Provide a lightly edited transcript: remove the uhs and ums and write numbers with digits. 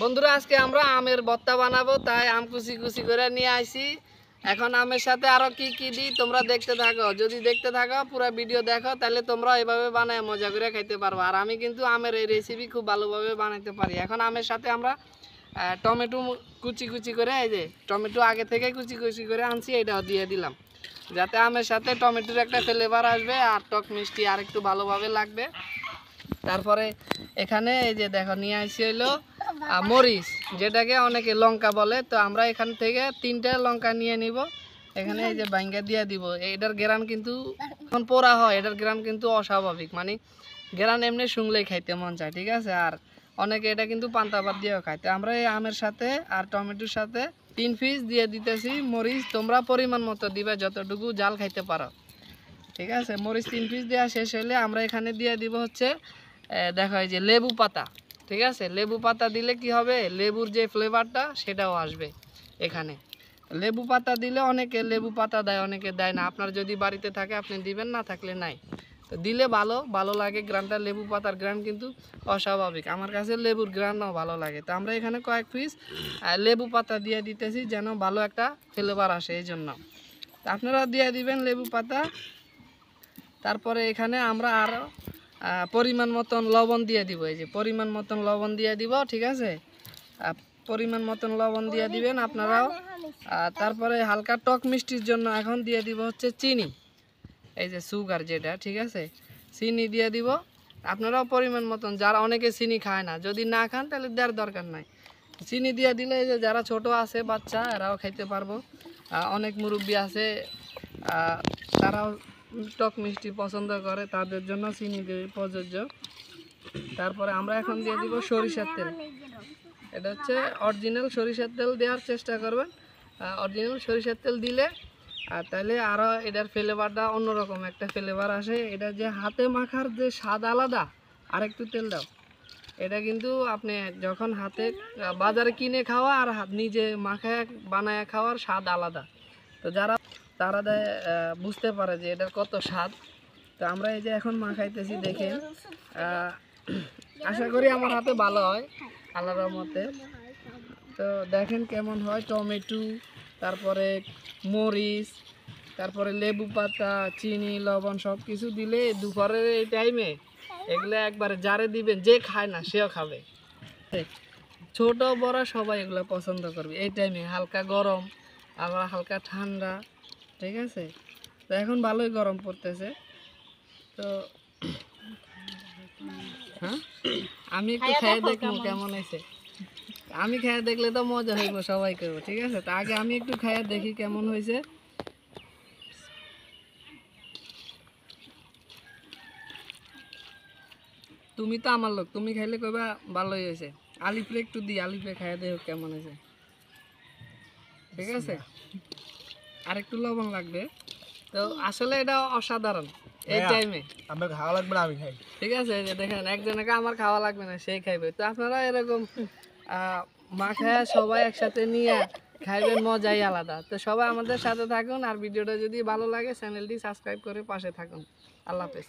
বন্ধুরা আজকে আমরা আমের ভর্তা বানাবো, তাই আম কুচি কুচি করে নিয়ে আইছি। এখন আমের সাথে আরো কি কি দিই তোমরা দেখতে থাকো। যদি দেখতে থাকো পুরো ভিডিও দেখো, তাহলে তোমরা এভাবে বানায় মজা করে খাইতে পারবো। আর আমি কিন্তু আমের এই রেসিপি খুব ভালোভাবে বানাইতে পারি। এখন আমের সাথে আমরা টমেটো কুচি কুচি করে, এই যে টমেটো আগে থেকে কুচি কুচি করে আনছি, এটাও দিয়ে দিলাম, যাতে আমের সাথে টমেটোর একটা ফ্লেভার আসবে আর টক মিষ্টি আর একটু ভালোভাবে লাগবে। তারপরে এখানে এই যে দেখো নিয়ে আসি হইলো মরিচ, যেটাকে অনেকে লঙ্কা বলে। তো আমরা এখান থেকে 3টা লঙ্কা নিয়ে নিব। এখানে এই যে বাইঙ্গা দিয়ে দিব। এটার গ্রান কিন্তু যখন পোড়া হয় এটার গ্রান কিন্তু অস্বাভাবিক, মানে গ্রান এমনি শুনলেই খাইতে মন চায়, ঠিক আছে। আর অনেকে এটা কিন্তু পান্তা ভাত দিয়েও খায়। তো আমরা এই আমের সাথে আর টমেটোর সাথে 3 পিস দিয়ে দিতেছি মরিচ। তোমরা পরিমাণ মতো দিবে, যতটুকু জাল খাইতে পারো, ঠিক আছে। মরিচ 3 পিস দেওয়া শেষ হলে আমরা এখানে দিয়ে দিব হচ্ছে দেখো এই যে লেবু পাতা, ঠিক আছে। লেবু পাতা দিলে কি হবে, লেবুর যে ফ্লেভারটা সেটাও আসবে এখানে। লেবু পাতা দিলে অনেকে লেবু পাতা দেয়, অনেকে দেয় না। আপনার যদি বাড়িতে থাকে আপনি দিবেন, না থাকলে নাই। তো দিলে ভালো লাগে গ্রানটা। লেবু পাতার গ্রান কিন্তু অস্বাভাবিক, আমার কাছে লেবুর গ্রানও ভালো লাগে। তো আমরা এখানে কয়েক পিস লেবু পাতা দিয়ে দিতেছি, যেন ভালো একটা ফ্লেভার আসে, এই জন্য। আপনারা দিয়ে দিবেন লেবু পাতা। তারপরে এখানে আমরা আরও পরিমাণ মতন লবণ দিয়ে দিব। এই যে পরিমাণ মতন লবণ দিয়ে দিব, ঠিক আছে। পরিমাণ মতন লবণ দিয়ে দিবেন আপনারাও। তারপরে হালকা টক মিষ্টির জন্য এখন দিয়ে দিব হচ্ছে চিনি, এই যে সুগার যেটা, ঠিক আছে। চিনি দিয়ে দিব আপনারাও পরিমাণ মতন। যারা অনেকে চিনি খায় না, যদি না খান তাহলে দেওয়ার দরকার নাই। চিনি দিয়ে দিলে এই যে যারা ছোট আছে বাচ্চা, এরাও খাইতে পারবো। অনেক মুরব্বি আছে তারাও টক মিষ্টি পছন্দ করে, তাদের জন্য চিনি দিয়ে প্রযোজ্য। তারপরে আমরা এখন দিয়ে দিব সরিষার তেল। এটা হচ্ছে অরিজিনাল সরিষার তেল দেওয়ার চেষ্টা করবেন। অরিজিনাল সরিষার তেল দিলে তাহলে আরও এটার ফ্লেভারটা অন্যরকম একটা ফ্লেভার আসে। এটা যে হাতে মাখার যে স্বাদ আলাদা, আর একটু তেল দাও। এটা কিন্তু আপনি যখন হাতে বাজারে কিনে খাওয়া আর নিজে মাখায় বানায় খাওয়ার স্বাদ আলাদা। তো যারা তারা বুঝতে পারে যে এটার কত স্বাদ। তো আমরা এই যে এখন মাখাইতেছি, দেখেন। আশা করি আমার হাতে ভালো হয় আল্লাহর রহমতে। তো দেখেন কেমন হয়। টমেটো, তারপরে মরিচ, তারপরে লেবু পাতা, চিনি, লবণ সব কিছু দিলে দুপুরের এই টাইমে এগুলো একবারে যারে দিবেন, যে খায় না সেও খাবে। ছোট বড় সবাই এগুলো পছন্দ করবে এই টাইমে। হালকা গরম আবার হালকা ঠান্ডা, ঠিক আছে। তো এখন ভালোই গরম পড়তেছে। তো হ্যাঁ, আমি একটু খেয়ে দেখবো কেমন হয়েছে। আমি খেয়ে দেখলে তো মজা হইব, সবাই করবো, ঠিক আছে। তা আগে আমি একটু খেয়ে দেখি কেমন হয়েছে। তুমি তো আমার লোক, তুমি খাইলে কইবা ভালোই হয়েছে। আলিফে একটু দিই, আলিফে খাইয়ে দেখো কেমন হয়েছে, ঠিক আছে। আর একটু লবণ লাগবে। তো আসলে এটা অসাধারণ এই টাইমে। আমার খাওয়া লাগবে না, আমি খাই, ঠিক আছে। যে দেখেন একজনকে আমার খাওয়া লাগবে না, সেই খাইবে। তো আপনারা এরকম মাখায় সবাই একসাথে নিয়ে খাইবেন, মজাই আলাদা। তো সবাই আমাদের সাথে থাকুন, আর ভিডিওটা যদি ভালো লাগে চ্যানেলটি সাবস্ক্রাইব করে পাশে থাকুন। আল্লাহ হাফেজ।